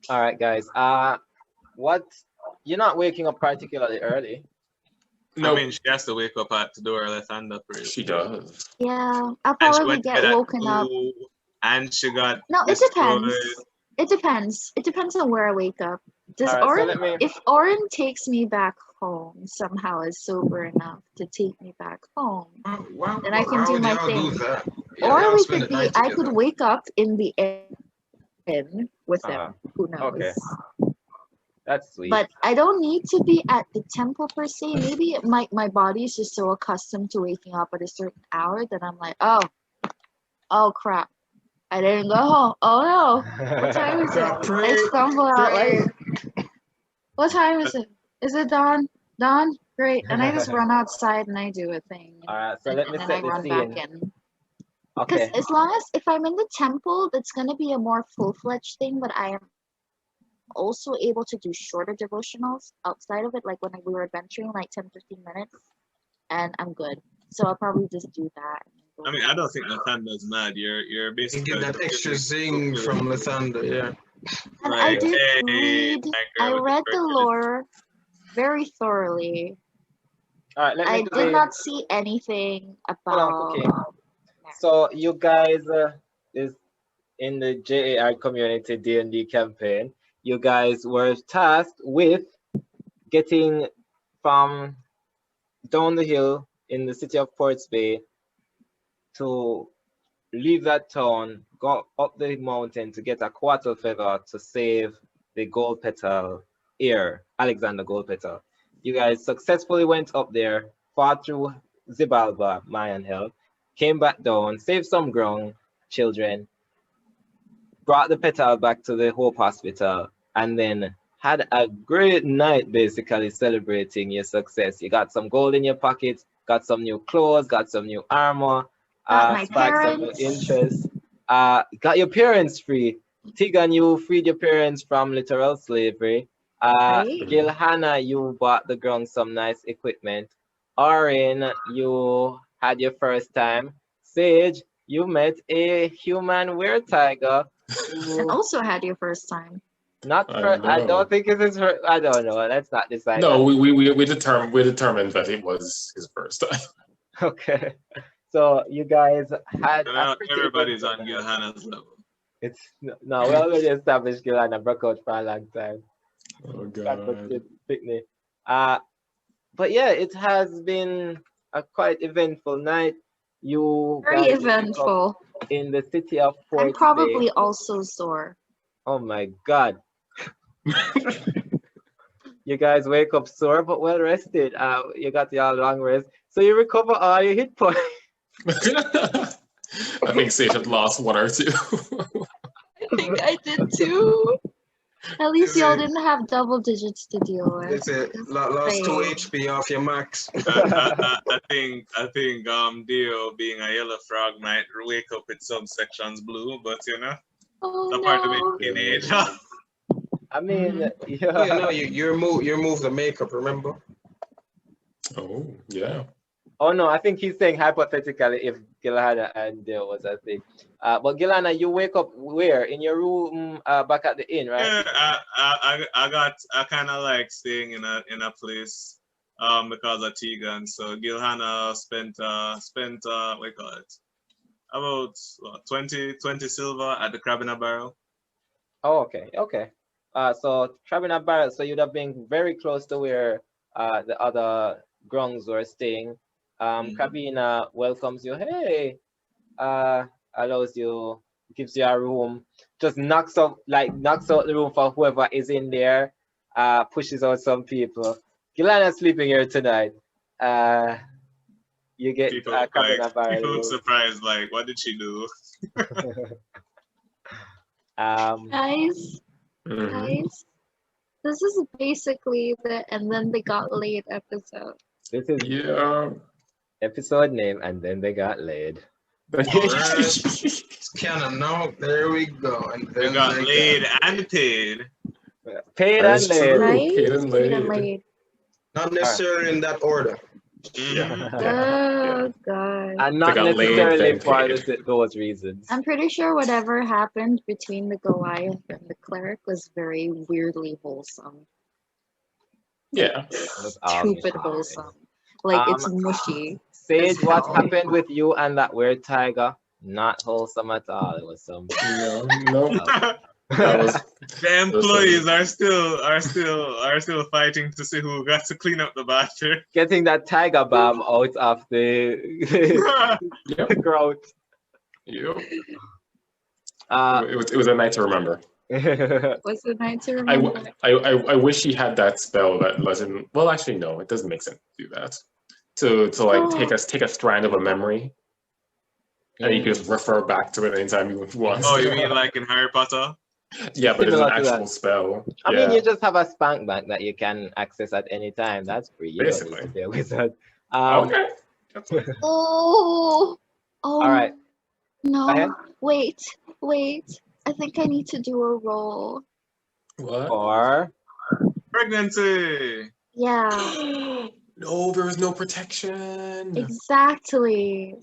All right, guys. What? You're not waking up particularly early. No, I mean, she has to wake up to do her stand-up parade. she does. Yeah, I'll And she probably went to get bed at woken up. 2, and she got No, it destroyed. depends. It depends. It depends on where I wake up. Does All right, so Aurrin, let me. if Aurrin takes me back home somehow is sober enough to take me back home, then I can do my thing. Or we could be, I could wake up in the inn with him. Who knows? Okay. That's sweet. But I don't need to be at the temple per se. Maybe my body is just so accustomed to waking up at a certain hour that I'm like, oh crap. I didn't go home. Oh no. What time is it? I stumble out like, what time is it? Is it dawn? Dawn? Great. And I just run outside and I do a thing. All right, so let me and set then I the run scene. back in. Because Okay. as long as if I'm in the temple, that's gonna be a more full-fledged thing, but I am also able to do shorter devotionals outside of it, like when we were adventuring, like 10-15 minutes, and I'm good. So I'll probably just do that. I mean, I don't think Lathanda's mad. You're You basically get that extra zing from Latanda, yeah. And like, I did hey, read, my I girl with read the birthday. lore very thoroughly. All right, let me I do did the- not see anything Hold on, about. okay. So you guys is in the JAR community D&D campaign. You guys were tasked with getting from down the hill in the city of Ports Bay to leave that town, go up the mountain to get a Couatl feather to save the gold petal heir, Alexander Gold Petal. You guys successfully went up there, fought through Zibalba, Mayan hell, came back down, saved some ground, children, brought the petal back to the Hope Hospital, and then had a great night basically celebrating your success. You got some gold in your pocket, got some new clothes, got some new armor, My sparked some new parents. interest, got your parents free. Tegan, you freed your parents from literal slavery. Right? Gilhanna, you bought the ground some nice equipment. Aurrin, you had your first time. Sage, you met a human were-tiger. And also had your first time. Not I for, I know. don't think it is her. I don't know. Let's not decide. No, that. we determined that it was his first time. Okay. So you guys had. a pretty Everybody's on eventful night. Gilhanna's level. It's no, we already established Gilhanna broke out for a long time. Oh Can't put god. it Picnic. But yeah, it has been a quite eventful night. You Very guys woke up eventful. in the city of I'm Port probably Bay. also sore. Oh my God. You guys wake up sore but well rested. You got your long rest. So you recover all your hit points. I think Sage had lost one or two. I think I did too. At least y'all didn't have double digits to deal with. It's a lost 2 HP off your max. I think Dio being a yellow frog might wake up with some sections blue, but you know, Oh the part of no. it teenage. I mean, yeah. Oh, yeah, no, you remove the makeup, remember? Oh, yeah. Oh no, I think he's saying hypothetically if Gilhanna and there was a thing. But Gilhanna, you wake up where? In your room back at the inn, right? Yeah, I kind of like staying in a place because of Tegan. So Gilhanna spent what do you call it? About 20 silver at the Crab in a Barrel. Oh, okay, okay. So traveling a barrel, so you'd have been very close to where the other grungs were staying. Krabina welcomes you. Hey, allows you, gives you a room, just knocks out the room for whoever is in there. Pushes out some people. Gilhanna's sleeping here tonight. You get People barrel. look surprised, like, what did she do? Guys, guys, this is basically the and then they got laid episode. This is Yeah. episode name, and then they got laid. It's canon now. There we go. And then We got they laid and paid. Paid That's and laid. true. Right? Paid and Paid and laid. laid. Not necessarily in that order. Mhm. Oh god. And not Like a Layne necessarily then for paid. those reasons. I'm pretty sure whatever happened between the Goliath and the cleric was very weirdly wholesome. Yeah. was all Stupid mushy. wholesome. Like it's mushy. Sage, as what hell. happened with you and that weird tiger? Not wholesome at all. It was some. No. That was The employees are still fighting to see who got to clean up the bathroom. Getting that tiger balm out of the Yep. growth. Yep. Uh, It was a night to remember. Was it night to remember? I wish he had that spell that let him. Well, actually, no, it doesn't make sense to do that. To like take a strand of a memory, and you can just refer back to it anytime you want. Oh, you mean like in Harry Potter? Yeah, but it's an Similar to that. actual spell. I Yeah. mean, you just have a spank bank that you can access at any time. That's free. You don't need Basically. to be a wizard. Okay. Oh. Oh. All right. No. Go ahead. Wait. I think I need to do a roll. What? Or Pregnancy. Yeah. No, there was no protection. Exactly.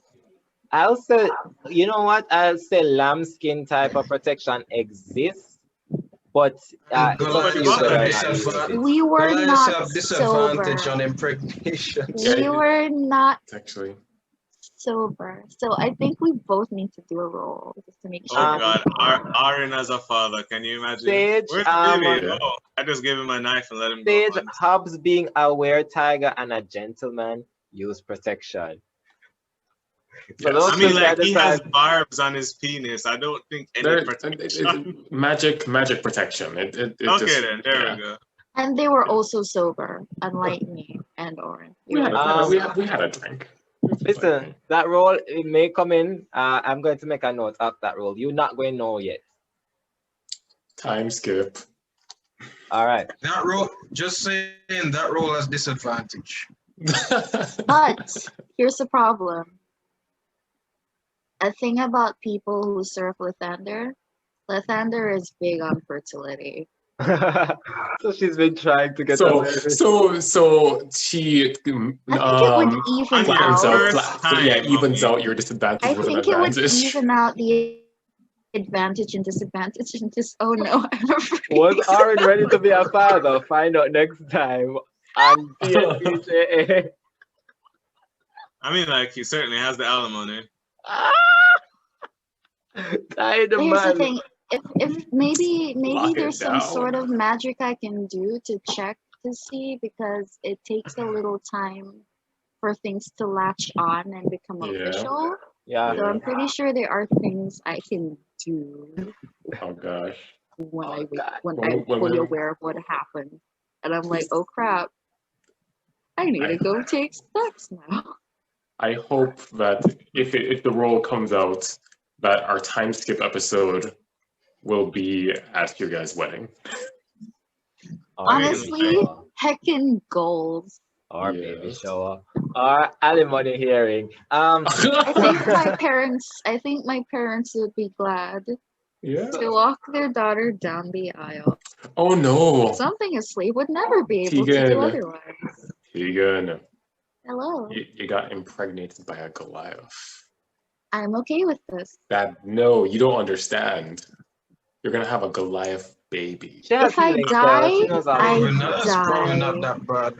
I'll say, you know what? I'll say lambskin type of protection exists, but it's up to Goliaths you whether or have not you use it. We were Goliaths not have disadvantage sober. on impregnation. We were not Actually. sober. So I think we both need to do a roll just to make sure. Oh God, Aurrin as a father. Can you imagine? Sage, Where's the baby? yeah. Oh, I just gave him a knife and let him Sage, go. Hobbs being a were tiger and a gentleman use protection. So Yes. those I mean, two like guys he has decide- barbs on his penis. I don't think any There, protection. magic protection. It Okay, just, then there yeah. we go. And they were also sober, unlike me and Aurrin. We had, we had a drink. Listen, that roll it may come in. I'm going to make a note of that roll. You're not going to know yet. Time skip. All right. That roll, just saying, that roll has disadvantage. But here's the problem. A thing about people who serve Lathander is big on fertility. So she's been trying to get so away with it. so she I think it would even flattens out. out, evens out your disadvantage I with an think it would advantage. even out the advantage and disadvantage and just, oh no, I'm afraid. Was Aurrin ready to be a father? Find out next time on DNDJA. I mean, like he certainly has the alimony. Tied the Here's the man. thing. If maybe Lock it there's some down. sort of magic I can do to check to see, because it takes a little time for things to latch on and become Yeah. official. Yeah. So I'm pretty sure there are things I can do Oh gosh. when Oh, God. when When- I'm when fully we're- aware of what happened. And I'm like, oh crap. I need to go take steps now. I hope that if the roll comes out, that our time skip episode will be at your guys' wedding. Honestly, heckin' goals. Or baby Yes. shower. Or alimony hearing. I think my parents would be glad Yeah. to walk their daughter down the aisle. Oh no. Something a slave would never be able to Tegan. do otherwise. Tegan, Hello. you got impregnated by a Goliath. I'm okay with this. No, you don't understand. You're gonna have a Goliath baby. She has If I feelings, die, so she knows all I this. It's probably not die. that bad.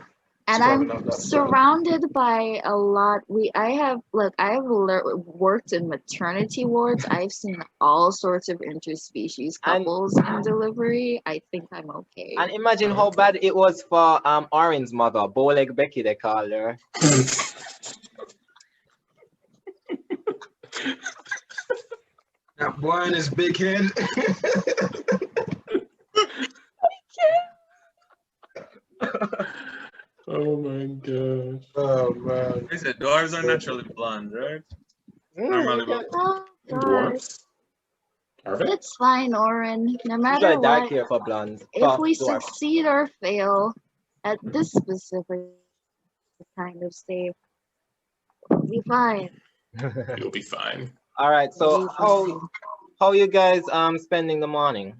And It's I'm probably not that bad. surrounded by a lot. I have worked in maternity wards. I've seen all sorts of interspecies And- couples in delivery. I think I'm okay. And imagine how bad it was for Aurrin's mother, Bowleg Becky, they call her. That boy and his big head. Oh my gosh. Oh man. They said dwarves are naturally blonde, right? Normally, Mm, Oh, God. Dwarfs? Are they? It's fine, Aurrin. No Usually matter dark what, hair for blondes. if For we dwarf. succeed or fail at this specific kind of save, we'll be fine. You'll be fine. All right. So We'll be fine. how you guys spending the morning?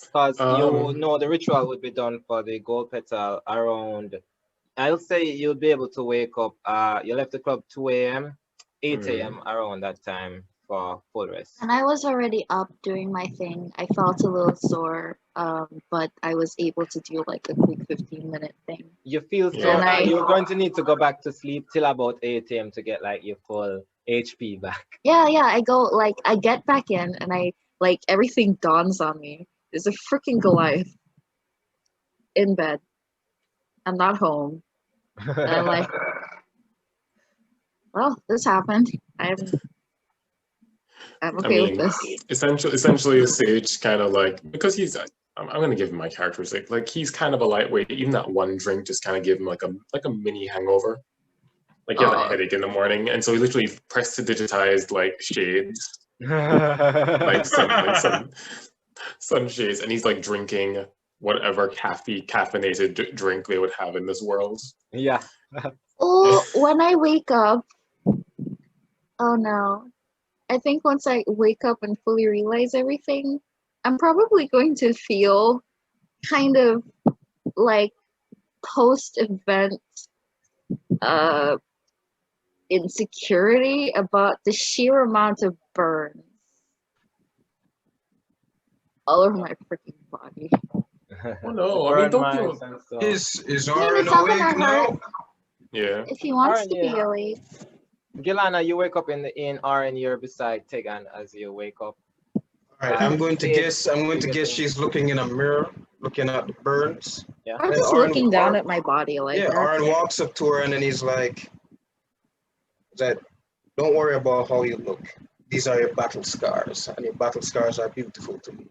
Because you Um, know the ritual would be done for the gold petal around I'll say you'll be able to wake up. You left the club 2 a.m., 8 a.m. around that time for full rest. And I was already up doing my thing. I felt a little sore, but I was able to do like a quick 15-minute thing. You feel so Yeah. you're going to need to go back to sleep till about 8 a.m. to get like your full HP back. Yeah, I go like I get back in and I like everything dawns on me. There's a freaking Goliath in bed. I'm not home. And I'm like, well, this happened. I'm okay with this. Essentially, Sage kind of like, because he's, I'm gonna give him my characteristic. Like he's kind of a lightweight. Even that one drink just kind of gave him like a mini hangover. Like he had a headache in the morning, and so he literally pressed to digitize like shades, like some shades, and he's like drinking whatever caffeinated drink they would have in this world. Yeah. Oh, when I wake up, oh no. I think once I wake up and fully realize everything, I'm probably going to feel kind of like post-event insecurity about the sheer amount of burns all over my freaking body. Oh no, I mean, don't feel... Is It's Aurrin not awake gonna hurt now? Yeah. if he wants Aurrin, to be yeah. awake. Gilhanna, you wake up in the inn, Aurrin, you're beside Tegan as you wake up. All right, I'm going to Sage, guess she's looking in a mirror, looking at the burns. Yeah. I'm And just Aurrin- looking down Aurrin- at my body like Yeah, that. Aurrin walks up to her and then he's like, "That don't worry about how you look. These are your battle scars, and your battle scars are beautiful to me."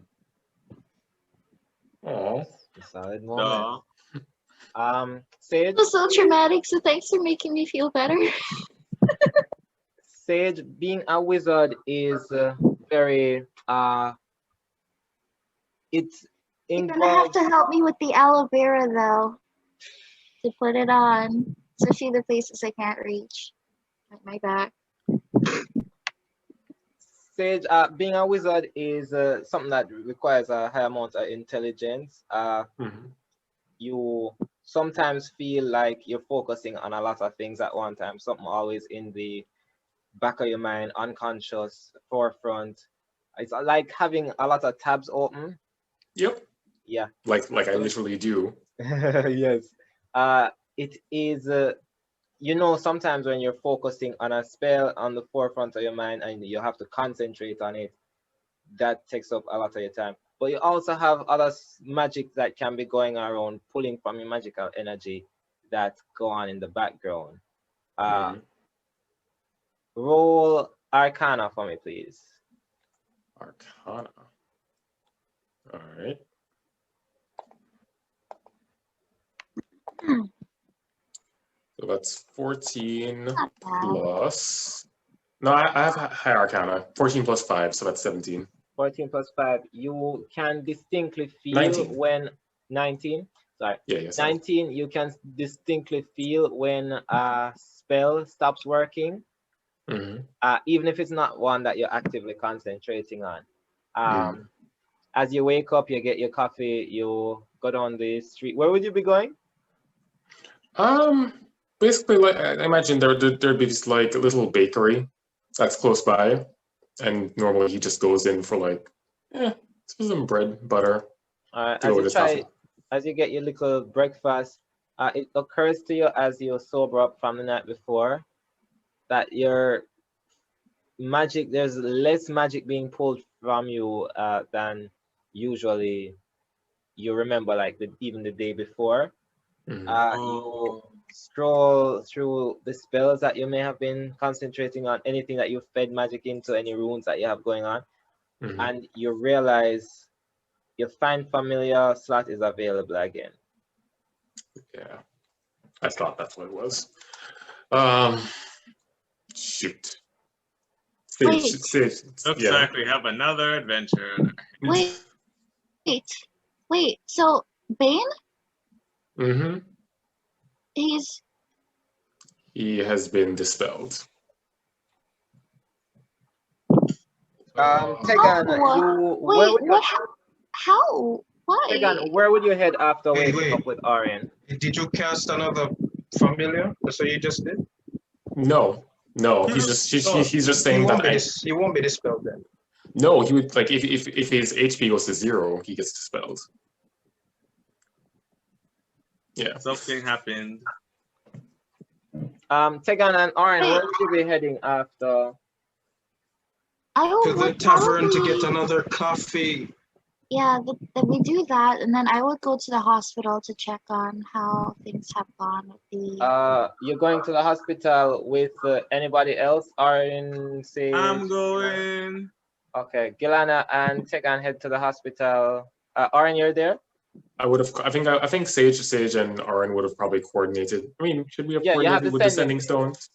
Oh. Solid moment. Sage, It was so traumatic, so thanks for making me feel better. Sage, being a wizard is very it's You're gonna have involved. to help me with the aloe vera though, to put it on, especially the places I can't reach, like my back. Sage, being a wizard is something that requires a high amount of intelligence. You sometimes feel like you're focusing on a lot of things at one time. Something always in the back of your mind, unconscious, forefront. It's like having a lot of tabs open. Yep. Yeah. Like I literally do. Yes. It is. Sometimes when you're focusing on a spell on the forefront of your mind and you have to concentrate on it, that takes up a lot of your time. But you also have other magic that can be going around, pulling from your magical energy that go on in the background. Roll Arcana for me, please. Arcana. All right. So that's 14 Not bad. plus. No, I have high Arcana. 14 plus 5, so that's 17. 14 plus 5. You can distinctly feel 19. when 19. Sorry. Yeah, sorry. 19. You can distinctly feel when a spell stops working, even if it's not one that you're actively concentrating on. As you wake up, you get your coffee. You go down the street. Where would you be going? Basically, like I imagine there'd be this like a little bakery that's close by, and normally he just goes in for like, some bread, butter. As you get your little breakfast, it occurs to you as you sober up from the night before that your magic, there's less magic being pulled from you than usually you remember, like even the day before. You stroll through the spells that you may have been concentrating on, anything that you fed magic into, any runes that you have going on, and you realize your find familiar slot is available again. Yeah, I thought that's what it was. Shoot. Looks like we have another adventure. Wait. So Bane? He has been dispelled. Tegan, How? Why? Tegan, where would you head after waking up with Aurrin? Did you cast another familiar? That's what you just did? No, he's just he's just saying that he won't be dispelled then. no, he would like if his HP goes to 0, he gets dispelled. Yeah. Something happened. Tegan and Aurrin, where would you be heading after? I To the would tavern to probably, get another coffee. yeah, then we do that, and then I would go to the hospital to check on how things have gone with the. You're going to the hospital with anybody else? Aurrin, Sage? I'm going. Okay, Gilhanna and Tegan head to the hospital. Aurrin, you're there? I would have. I think Sage and Aurrin would have probably coordinated. I mean, should we have Yeah, you have coordinated the with the sending. sending stones?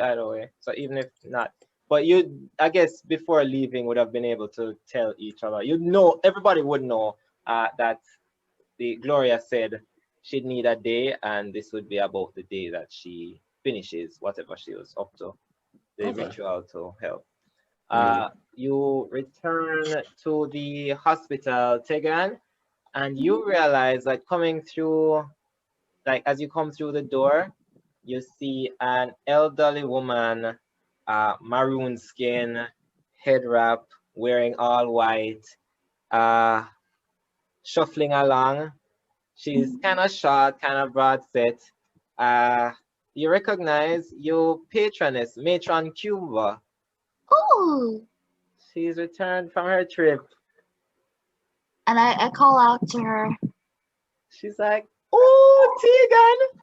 Either way. So even if not, but you, I guess, before leaving, would have been able to tell each other. You'd know, everybody would know that the Gloria said she'd need a day, and this would be about the day that she finishes whatever she was up to, the Okay. ritual to help. Mm. You return to the hospital, Tegan, and you realize that coming through, like as you come through the door, you see an elderly woman, maroon skin, head wrap, wearing all white, shuffling along. She's kind of short, kind of broad set. You recognize your patroness, Matron Cuba. Oh, She's returned from her trip. and I call out to her. She's like, "Oh, Tegan,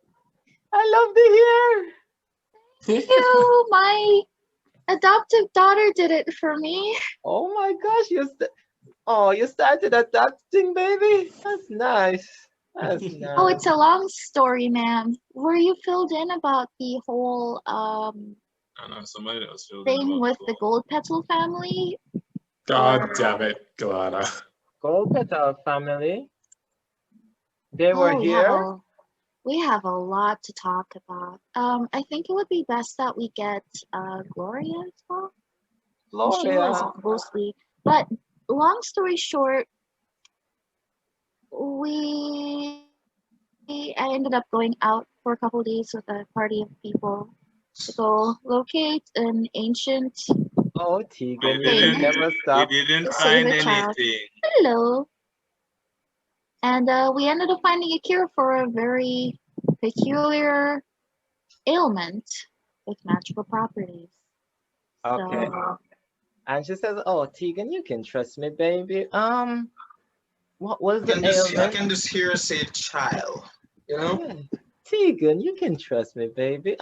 I love to hear." You, my adoptive daughter did it for me. Oh my gosh, you started adopting, baby? That's nice. That's nice. Oh, it's a long story, ma'am. Were you filled in about the whole I know somebody else filled thing with the gold petal family? God damn it, Gilhanna. Gold Petal family. They were here. We have a lot to talk about. I think it would be best that we get Gloria as well. She Gloria. was mostly, but long story short, I ended up going out for a couple of days with a party of people to go locate an ancient. Oh, Tegan, We you never stop. didn't to find save a child. anything. Hello. And we ended up finding a cure for a very peculiar ailment with magical properties. Okay. So, And she says, "Oh, Tegan, you can trust me, baby. What was the I ailment?" can just hear her say child, you know? Yeah. Tegan, you can trust me, baby.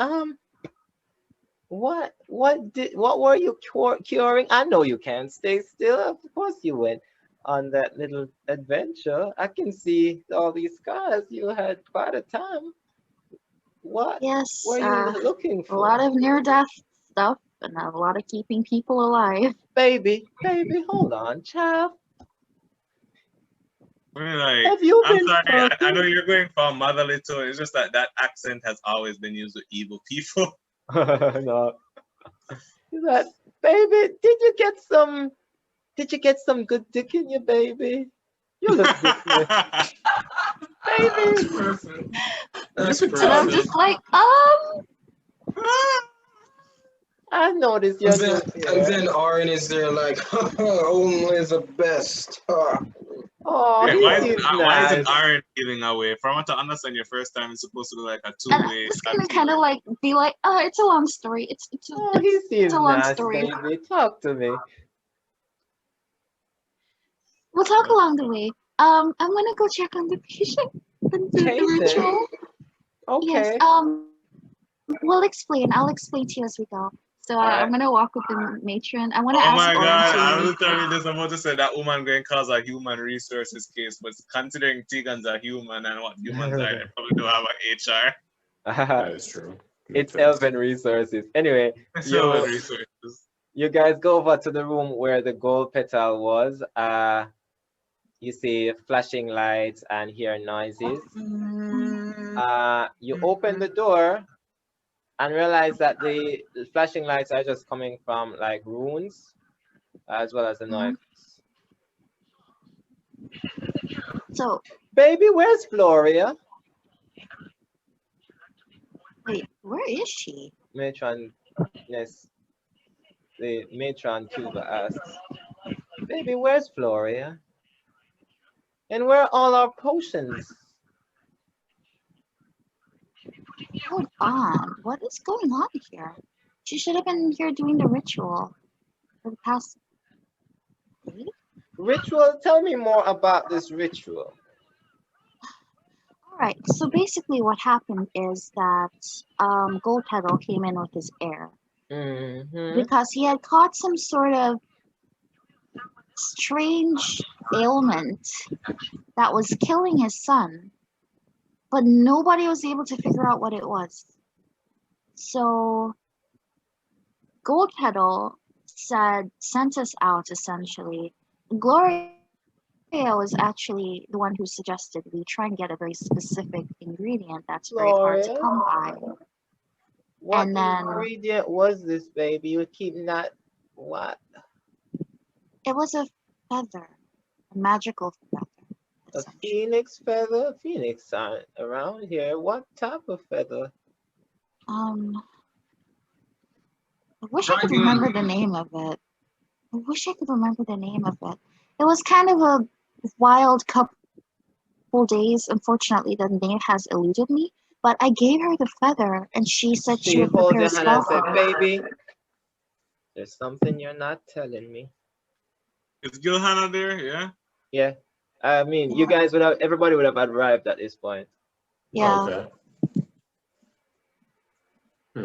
What were you curing? I know you can't stay still. Of course you went on that little adventure. I can see all these scars. You had quite a time. What yes, were you looking for? a lot of near-death stuff and a lot of keeping people alive. Baby, hold on, child. We're like, Have you I'm been sorry, I fucking- know you're going for motherly tone. It's just that accent has always been used with evil people. No. He's like, baby, did you get some good dick in you, baby? You look different. That's Baby. perfect. That's And I'm perfect. just like, I noticed And you're then Aurrin is there like, only the best. Oh, Wait, he why seems isn't nice. Aurrin giving away? From what I understand, your first time is supposed to be like a and two-way. I'm just gonna kind of like be like, it's a long story. Oh, he seems a long nice, story. baby. Talk to me. We'll talk along the way. I'm gonna go check on the patient and do the Patient? ritual. Okay. Yes. We'll explain. I'll explain to you as we go. So Alright. I'm gonna walk with the matron. I want Oh to ask my Aurrin god, to I leave. was telling you this. I'm about to say that woman going to cause a human resources case, but considering Tegan's a human and what humans are, they probably do have an HR. That is true. It's elven resources. Anyway, So resources. you guys go over to the room where the gold petal was. You see flashing lights and hear noises. You open the door and realize that the flashing lights are just coming from like runes, as well as the noise. So, Baby, where's Gloria? Wait, where is she? Matron, yes, the matron Cuba asks, "Baby, where's Floria? And where are all our potions?" Hold on. What is going on here? She should have been here doing the ritual for the past day. Ritual? Tell me more about this ritual. Alright, so basically what happened is that Gold Petal came in with his heir because he had caught some sort of strange ailment that was killing his son, but nobody was able to figure out what it was. So Gold Petal sent us out essentially. Gloria was actually the one who suggested we try and get a very specific ingredient that's very hard to Gloria? come by. What And then ingredient was this, baby? You keep not what? it was a feather, a magical feather. A essentially. phoenix feather? Phoenix aren't around here. What type of feather? I wish I could remember the name of it. I wish I could remember the name of it. It was kind of a wild couple days. Unfortunately, the name has eluded me. But I gave her the feather, and she said she would holds prepare a your hand and spell said, for it. "Baby, there's something you're not telling me." Is Gilhanna there? Yeah. Yeah. I mean, you guys everybody would have arrived at this point. Yeah. Okay.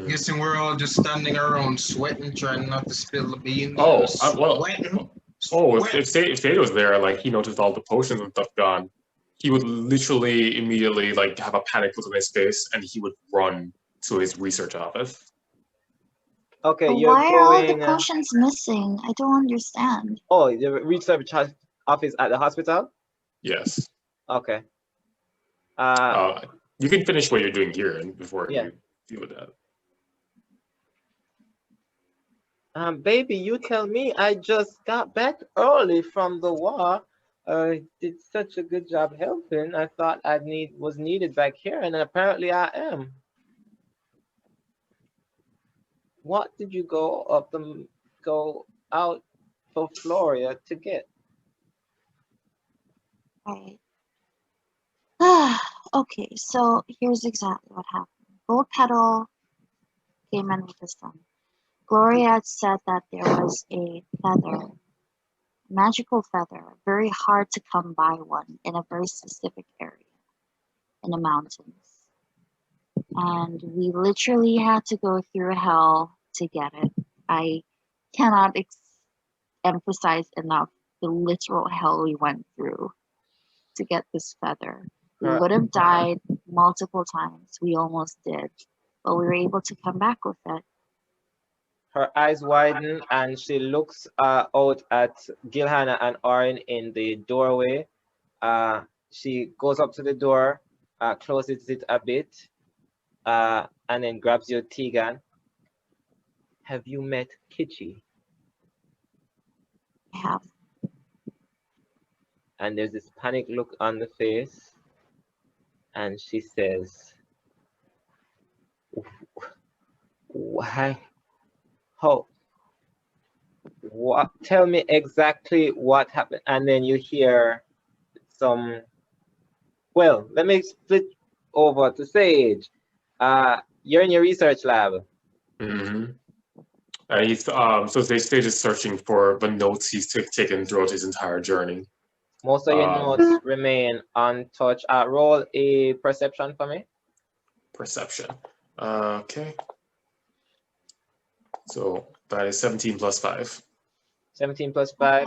Guessing we're all just standing around sweating, trying not to spill the beans. Oh, Sweating. if Sade was there, like he noticed all the potions and stuff gone, he would literally immediately like have a panic look on his face, and he would run to his research office. Okay, But you're why are all the going. potions missing? I don't understand. Oh, the research office at the hospital? Yes. Okay. You can finish what you're doing here, and before Yeah. you deal with that. Baby, you tell me. I just got back early from the war. Did such a good job helping. I thought was needed back here, and apparently I am. What did you go out for Floria to get? Right. Okay, so here's exactly what happened. Gold Petal came in with his son. Gloria had said that there was a feather, magical feather, very hard to come by one in a very specific area in the mountains. And we literally had to go through hell to get it. I cannot emphasize enough the literal hell we went through to get this feather. We would have died multiple times. We almost did. But we were able to come back with it. Her eyes widen and she looks out at Gilhanna and Aurrin in the doorway. She goes up to the door, closes it a bit, and then grabs your Tegan. "Have you met Kitchi?" I have. And there's this panic look on the face. And she says, "Why? How? What? Tell me exactly what happened." And then you hear some. Well, let me split over to Sage. You're in your research lab. Mm-hmm. And he's so Sage is searching for the notes he's taken throughout his entire journey. Most of your notes remain untouched. Roll a perception for me. Perception. Okay. So that is 17 plus 5. 17 plus 5.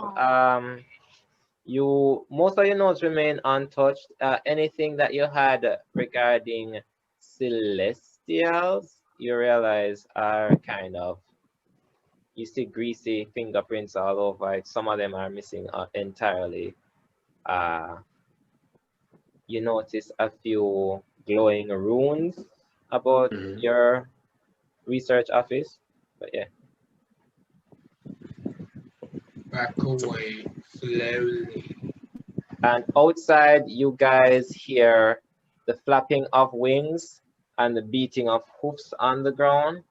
Most of your notes remain untouched. Anything that you had regarding celestials, you realize are kind of, you see greasy fingerprints all over it. Some of them are missing entirely. You notice a few glowing runes about your research office, but yeah. Back away slowly. And outside, you guys hear the flapping of wings. and the beating of hoofs on the ground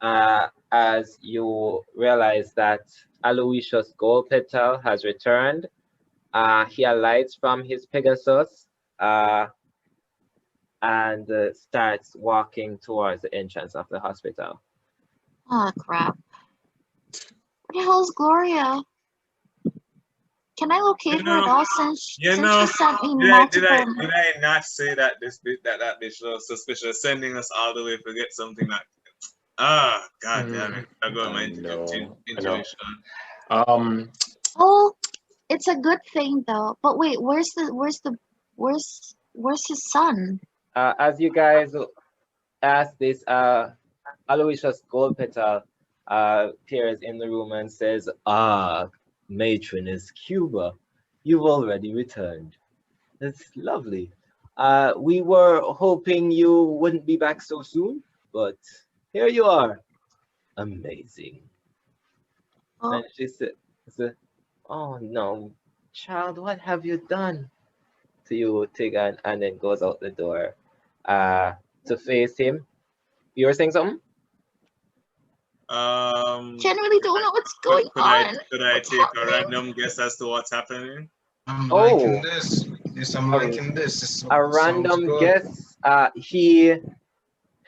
as you realize that Aloysius Goldpetal has returned. He alights from his Pegasus and starts walking towards the entrance of the hospital. Oh crap. Where the hell's Gloria? Can I locate her at all since she sent me multiple... Did I not say that that bitch was suspicious, sending us all the way to get something that... God damn it. I go my intuition. Oh, it's a good thing though. But wait, where's his son? As you guys ask this, Aloysius Goldpetal appears in the room and says, Matroness Cuba, you've already returned. That's lovely. We were hoping you wouldn't be back so soon, but here you are. Amazing. Oh. And she said, oh no, child, what have you done? To you, Tegan, and then goes out the door to face him. You were saying something? Genuinely don't know what's going on. Could I take a random guess as to what's happening? I'm liking this. Yes, I'm liking this. A random guess. He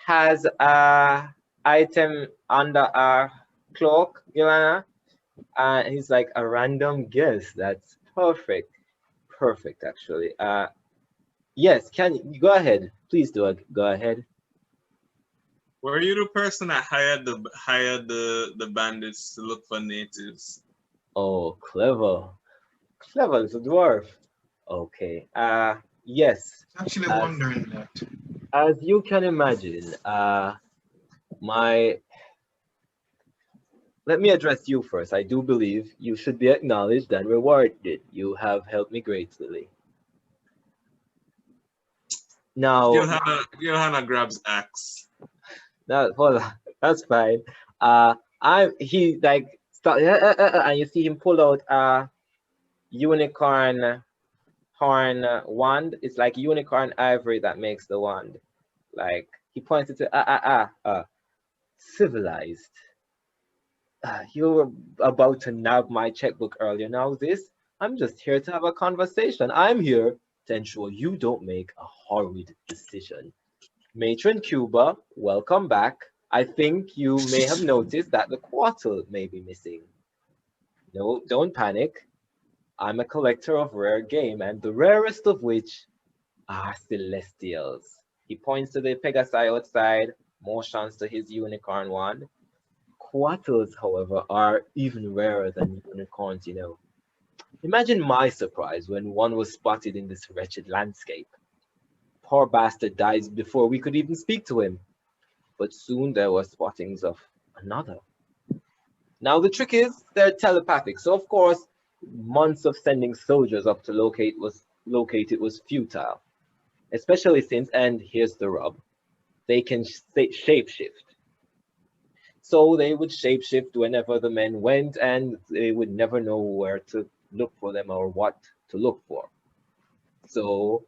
has a item under our cloak, Gilhanna. He's like, a random guess. That's perfect. Perfect, actually. Yes, can you go ahead? Please do it. Go ahead. Were you the person that hired the bandits to look for natives? Oh, clever. Clever little dwarf. Okay. Yes. Actually wondering that. As you can imagine, let me address you first. I do believe you should be acknowledged and rewarded. You have helped me greatly. Now, Gilhanna grabs axe. Now, hold on, that's fine. He like start, and you see him pull out a unicorn horn wand. It's like unicorn ivory that makes the wand. Like he pointed to civilized. You were about to nab my checkbook earlier. Now this, I'm just here to have a conversation. I'm here to ensure you don't make a horrid decision. Matron Cuba, welcome back. I think you may have noticed that the Couatl may be missing. No, don't panic. I'm a collector of rare game, and the rarest of which are celestials. He points to the Pegasi outside, motions to his unicorn wand. Couatls, however, are even rarer than unicorns, you know. Imagine my surprise when one was spotted in this wretched landscape. Poor bastard dies before we could even speak to him. But soon there were spottings of another. Now the trick is they're telepathic, so of course months of sending soldiers up to locate it was futile. Especially since, and here's the rub, they can shapeshift. So they would shapeshift whenever the men went, and they would never know where to look for them or what to look for. So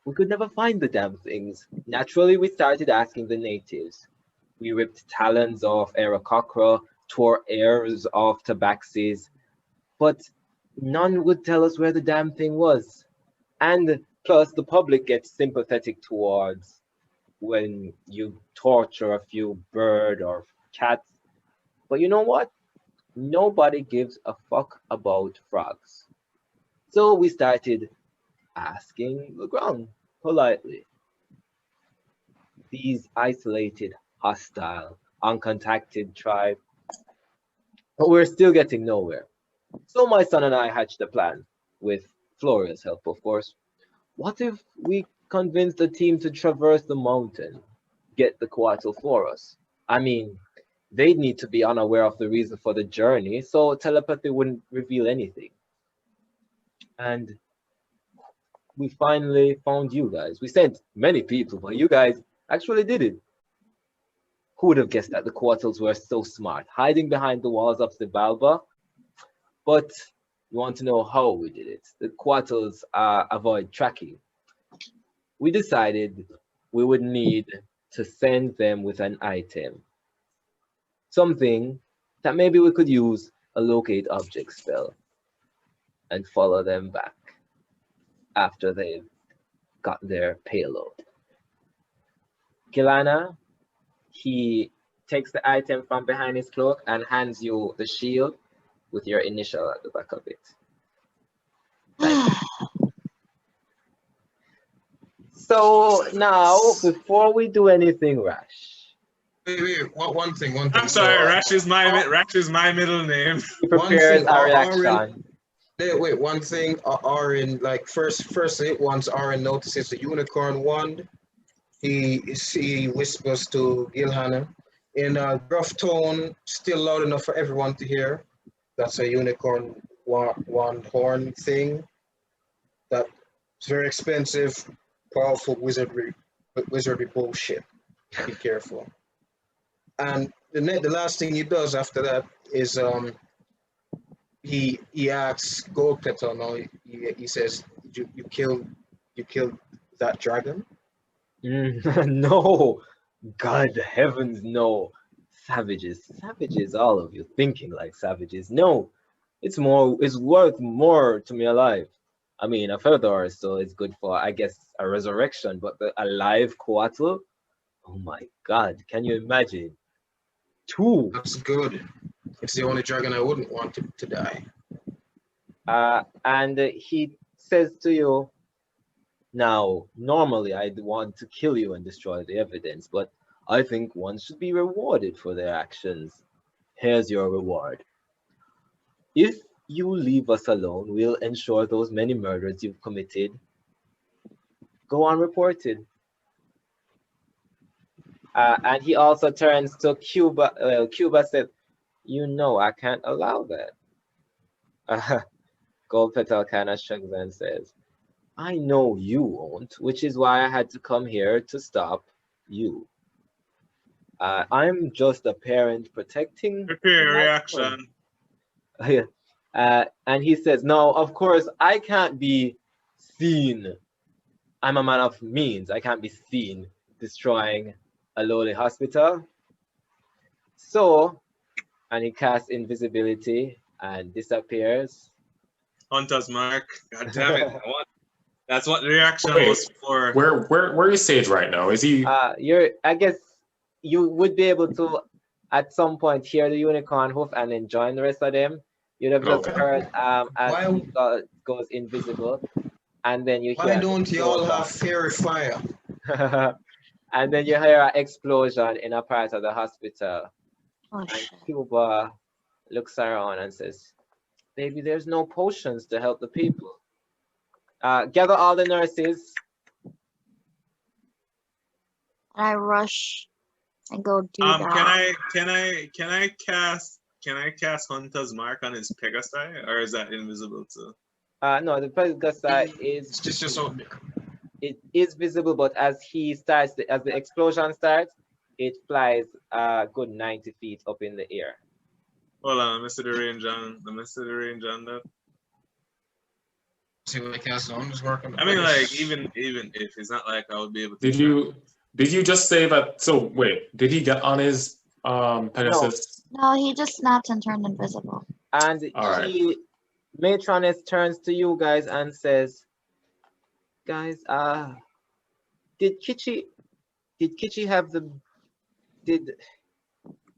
we could never find the damn things. Naturally, we started asking the natives. We ripped talons off Aarakocra, tore ears off tabaxis, but none would tell us where the damn thing was. And plus, the public gets sympathetic towards when you torture a few bird or cats. But you know what? Nobody gives a fuck about frogs. So we started asking the ground politely. These isolated, hostile, uncontacted tribe. But we're still getting nowhere. So my son and I hatched a plan, with Floria's help, of course. What if we convince the team to traverse the mountain, get the Couatl for us? I mean, they'd need to be unaware of the reason for the journey, so telepathy wouldn't reveal anything. And we finally found you guys. We sent many people, but you guys actually did it. Who would have guessed that the Couatls were so smart, hiding behind the walls of Xibalba? But you want to know how we did it. The Couatls avoid tracking. We decided we would need to send them with an item. Something that maybe we could use a locate object spell and follow them back after they've got their payload. Gilhanna, he takes the item from behind his cloak and hands you the shield with your initial at the back of it. So now, before we do anything rash, Wait, one thing. I'm sorry, Rash is my middle name. he prepares thing, a reaction. Wait, one thing, Aurrin, like firstly, once Aurrin notices the unicorn wand, he whispers to Gilhanna in a gruff tone, still loud enough for everyone to hear. That's a unicorn wand horn thing. That's very expensive, powerful wizardry bullshit. Be careful. And the last thing he does after that is he asks Gold Petal. Now he says, you killed that dragon? No, God heavens, no. Savages, all of you thinking like savages. No, it's worth more to me alive. I mean, a feather, so it's good for, I guess, a resurrection, but the alive Couatl? Oh my God, can you imagine? 2. That's good. It's the only dragon I wouldn't want to die. And he says to you, now, normally I'd want to kill you and destroy the evidence, but I think one should be rewarded for their actions. Here's your reward. If you leave us alone, we'll ensure those many murders you've committed go unreported. And he also turns to Cuba. Cuba said, you know, I can't allow that. Gold Petal kind of shrugs and says, I know you won't, which is why I had to come here to stop you. I'm just a parent protecting. Prepare reaction. And he says, no, of course, I can't be seen. I'm a man of means. I can't be seen destroying a lowly hospital. So, and he casts invisibility and disappears. Hunter's mark. God damn it. That's what the reaction was for. Where is Sage right now? Is he? I guess you would be able to at some point hear the unicorn hoof and then join the rest of them. You'd have just heard as he goes invisible, and then you hear. Why don't you all have fairy fire? And then you hear an explosion in a part of the hospital. Oh, And shit. Cuba looks around and says, baby, there's no potions to help the people. Gather all the nurses. I rush and go do that. Can I cast Hunter's mark on his Pegasi, or is that invisible too? No, the Pegasi is It's just out there. it is visible, but as he starts, as the explosion starts, it flies a good 90 feet up in the air. Hold on, let me see the range on that. See what I cast on is working. I mean, like even if it's not like I would be able to. Did you just say that? So wait, did he get on his Pegasus? No, he just snapped and turned invisible. And Matroness turns to you guys and says, guys, did Kichi have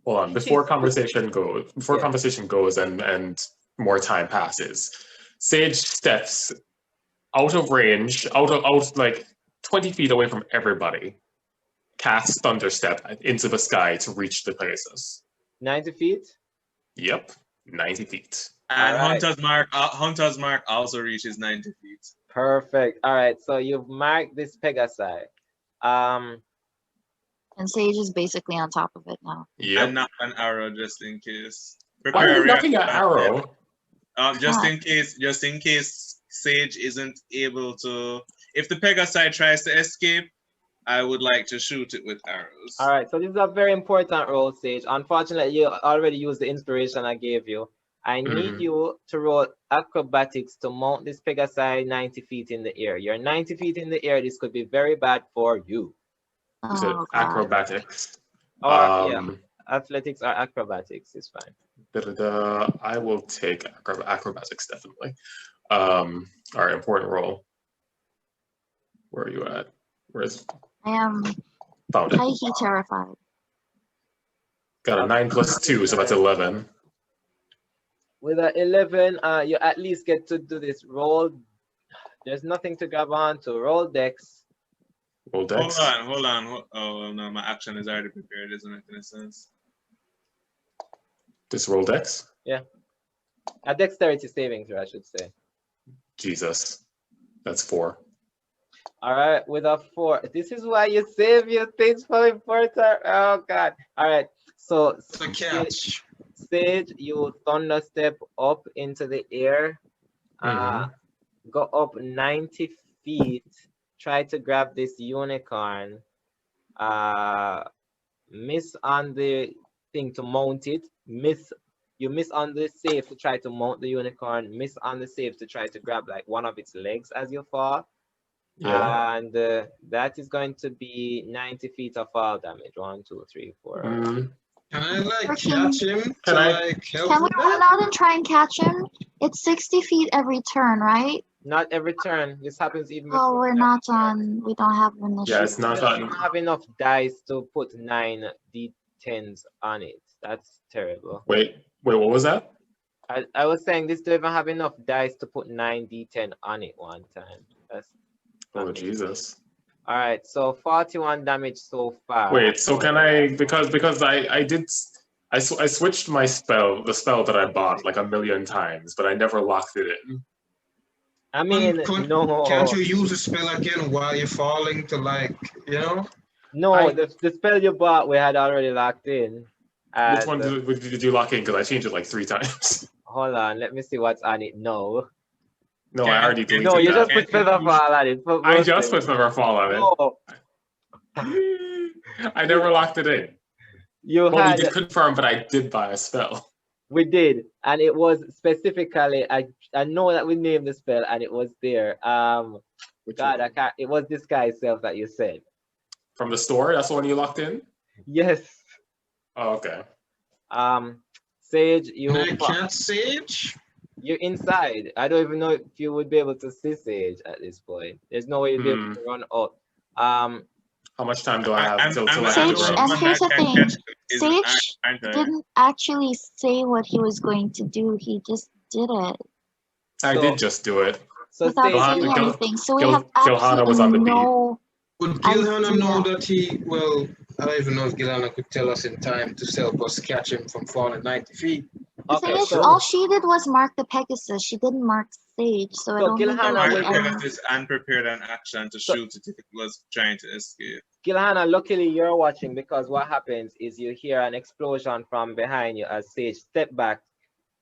Hold on, before conversation goes and more time passes, Sage steps out of range, out like 20 feet away from everybody, casts Thunderstep into the sky to reach the Pegasus. 90 feet? Yep, 90 feet. And Alright. Hunter's mark also reaches 90 feet. Perfect. All right, so you've marked this Pegasi. And Sage is basically on top of it now. Yep. And not an arrow just in case. Why are you knocking an arrow? Just in case Sage isn't able to. If the Pegasi tries to escape, I would like to shoot it with arrows. All right, so this is a very important roll, Sage. Unfortunately, you already used the inspiration I gave you. I need you to roll acrobatics to mount this Pegasi 90 feet in the air. You're 90 feet in the air. This could be very bad for you. Is it Oh, God. acrobatics? Or yeah, athletics or acrobatics is fine. I will take acrobatics definitely. All right, important roll. Where are you at? Where's I am found it? high-key terrified. Got a 9 plus 2, so that's 11. With an 11, you at least get to do this roll. There's nothing to grab on to. Roll dex. Roll dex. Hold on. Oh no, my action is already prepared. Doesn't make any sense. Just roll dex. Yeah. A dexterity saving throw, I should say. Jesus, that's 4. All right, with a 4. This is why you save your things for important. Oh God. All right. So The catch. Sage, you thunder step up into the air. Go up 90 feet. Try to grab this unicorn. Miss on the thing to mount it. You miss on the save to try to mount the unicorn. Miss on the save to try to grab like one of its legs as you fall. Yeah. And that is going to be 90 feet of fall damage. 1, 2, 3, 4. Can I like Okay. catch him Can to I- like help Can we with run that? out and try and catch him? It's 60 feet every turn, right? Not every turn. This happens even Oh, before we're every not turn. on. We don't have initiative. Yeah, it's not You don't on. have enough dice to put 9 d10s on it. That's terrible. Wait, what was that? I was saying this don't even have enough dice to put 9 d10 on it one time. That's Oh, not me. Jesus. All right, so 41 damage so far. Wait, so can I, because I switched the spell that I bought like a million times, but I never locked it in. I mean, no. Can't you use the spell again while you're falling to like, you know? No, the spell you bought we had already locked in. Which one did you lock in? Because I changed it like 3 times. Hold on, let me see what's on it. No. No, I already deleted No, you that. just put Feather Fall on it. I just put Feather Fall on it. No. I never locked it in. You Well, had we did confirm, but I did buy a spell. We did, and it was specifically. I know that we named the spell, and it was there. Which God, one? I can't. It was this guy itself that you said. From the store? That's the one you locked in? Yes. Oh, okay. Sage, you. Can I catch Sage? You're inside. I don't even know if you would be able to see Sage at this point. There's no way you'd be able to run out. How much time do I have till I have Sage, to run? and here's the thing. Sage didn't actually say what he was going to do. He just did it I did just do it. So without Sage, saying anything. So we have Gilhanna was on the absolutely beat. no. Would I Gilhanna see know that. that he, well, I don't even know if Gilhanna could tell us in time to help us catch him from falling 90 feet. The thing okay, is, so all she did was mark the Pegasus. She didn't mark Sage, so I So don't think there Gilhanna would be will- any. is unprepared an action to shoot it if it was trying to escape. Gilhanna, luckily you're watching, because what happens is you hear an explosion from behind you as Sage stepped back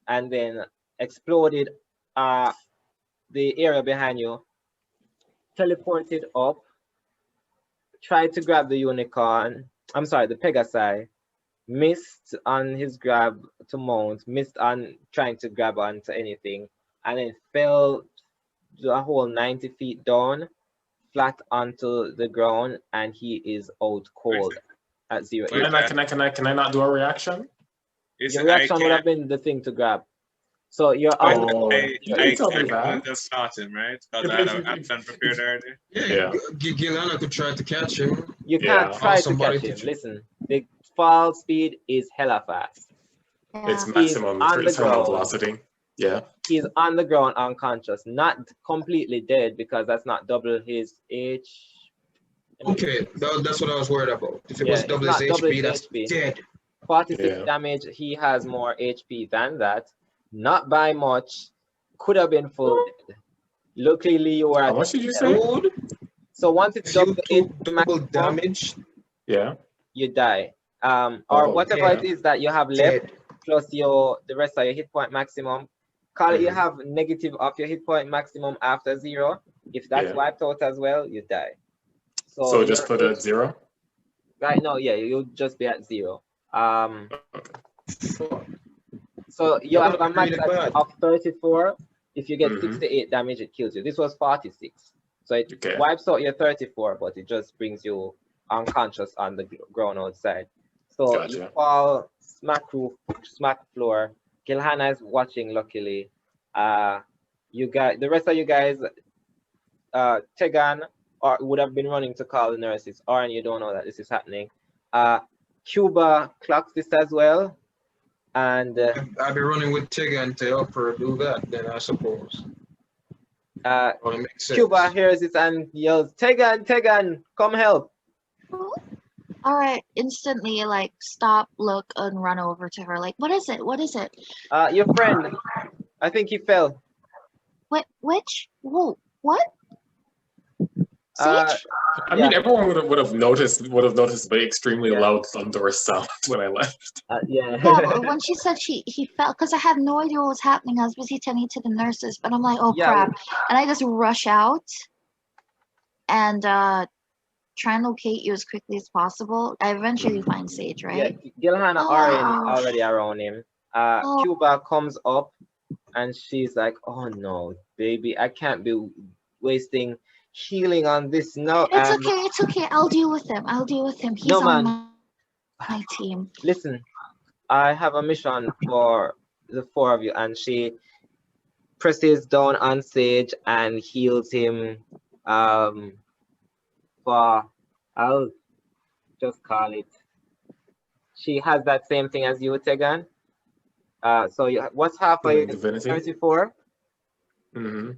and then exploded the area behind you, teleported up, tried to grab the unicorn, I'm sorry, the Pegasi, missed on his grab to mount, missed on trying to grab onto anything, and then fell a whole 90 feet down, flat onto the ground, and he is out cold at 0 Wait, HP. Can I not do a reaction? Your reaction would have been the thing to grab. So you're on. Oh, I tell me can that. just start him, right? Because I had an action prepared already. Yeah. Gilhanna could try to catch him. You can't Yeah. try Or to somebody catch him. to- Listen, the fall speed is hella fast. It's Yeah. maximum on the terminal ground. velocity. Yeah. He's on the ground unconscious, not completely dead, because that's not double his H. Okay, that's what I was worried about. If it Yeah, was it's double not his double HP, his that's HP. dead. 46 Yeah. damage. He has more HP than that. Not by much. Could have been full dead. Luckily, you were How at much did you say? Dude, So once it's if you double took HP double maximum, damage, Yeah. you die. Or Oh, whatever okay. it is that you have left, dead. plus the rest of your hit point maximum. Call it you have negative of your hit point maximum after 0. If that's Yeah. wiped out as well, you die. So just your put it at 0? right now, yeah, you'll just be at 0. Fuck. So you That have a was max really bad. of 34. If you get Mhm. 68 damage, it kills you. This was 46. So it Okay. wipes out your 34, but it just brings you unconscious on the ground outside. So you Gotcha. fall smack floor. Gilhanna is watching. Luckily, you guys, the rest of you guys, Tegan or would have been running to call the nurses, or and you don't know that this is happening. Cuba clocks this as well, and I'll be running with Tegan to help her do that, then I suppose. Well, it makes sense. Cuba hears it and yells, Tegan, come help. All right, instantly like stop, look, and run over to her. Like, what is it? What is it? Your friend, I think he fell. Which? Whoa, what? Uh, Sage? I mean, everyone would have noticed the extremely loud thunderous sound when I left. Yeah. Yeah, but when she said he fell, because I had no idea what was happening. I was busy tending to the nurses, but I'm like, oh Yeah. crap. And I just rush out and try and locate you as quickly as possible. I eventually find Sage, right? Yeah, Gilhanna Oh. Aurrin already around him. Oh. Cuba comes up and she's like, oh no, baby, I can't be wasting healing on this now. It's okay. I'll deal with him. He's No, on man. my team. Listen, I have a mission for the four of you, and she presses down on Sage and heals him for, I'll just call it, she has that same thing as you, Tegan. So what's half of Divinity? 34? Mm-hmm.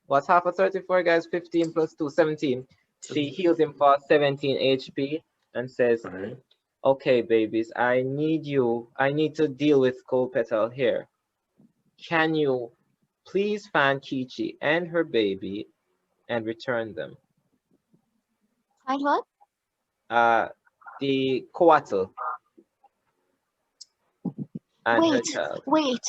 What's half of 34, guys? 15 plus 2, 17. She heals him for 17 HP and says, Right. okay, babies, I need to deal with Couatl here. Can you please find Kichi and her baby and return them? Find what? The Couatl and her child. Wait.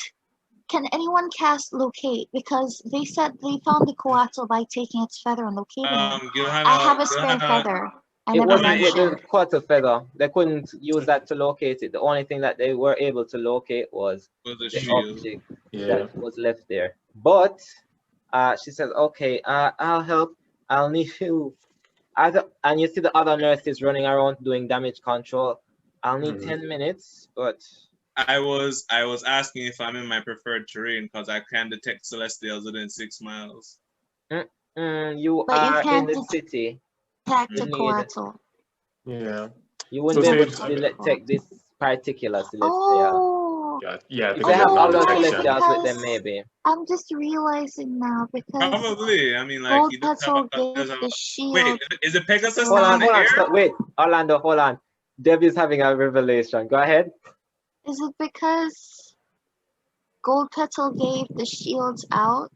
Can anyone cast locate? Because they said they found the Couatl by taking its feather and locating it. Gilhanna, I have a spare feather. I never mentioned. The Couatl feather. They couldn't use that to locate it. The only thing that they were able to locate was the the shield. object Yeah. that was left there. But she says, okay, I'll help. I'll need you. And you see the other nurses running around doing damage control. I'll need 10 minutes, but I was asking if I'm in my preferred terrain because I can detect celestials within 6 miles. you But you are in can't the city. attack You the need- Couatl. Yeah. You wouldn't be So able Sage- to detect this particular celestial. Oh, Yeah. If they have Oh, other right, celestials with them, because- maybe. I'm just realizing now because Probably. I mean, like Gold he does have Petal a, gave does have the a, shield. wait. Is it Pegasus Hold still on, in the air? stop, wait, Arlando, hold on. Debbie's having a revelation. Go ahead. Is it because Gold Petal gave the shields out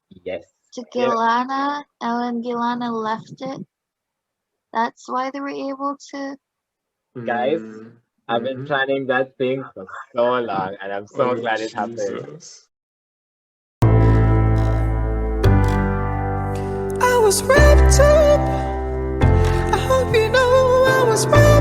Yes. to Gilhanna, and when Gilhanna left it, that's why they were able to? Guys, Mm-hmm. I've been planning that thing for so long, and I'm so glad it happened. Jesus. I was wrapped up. I hope you know I was wrapped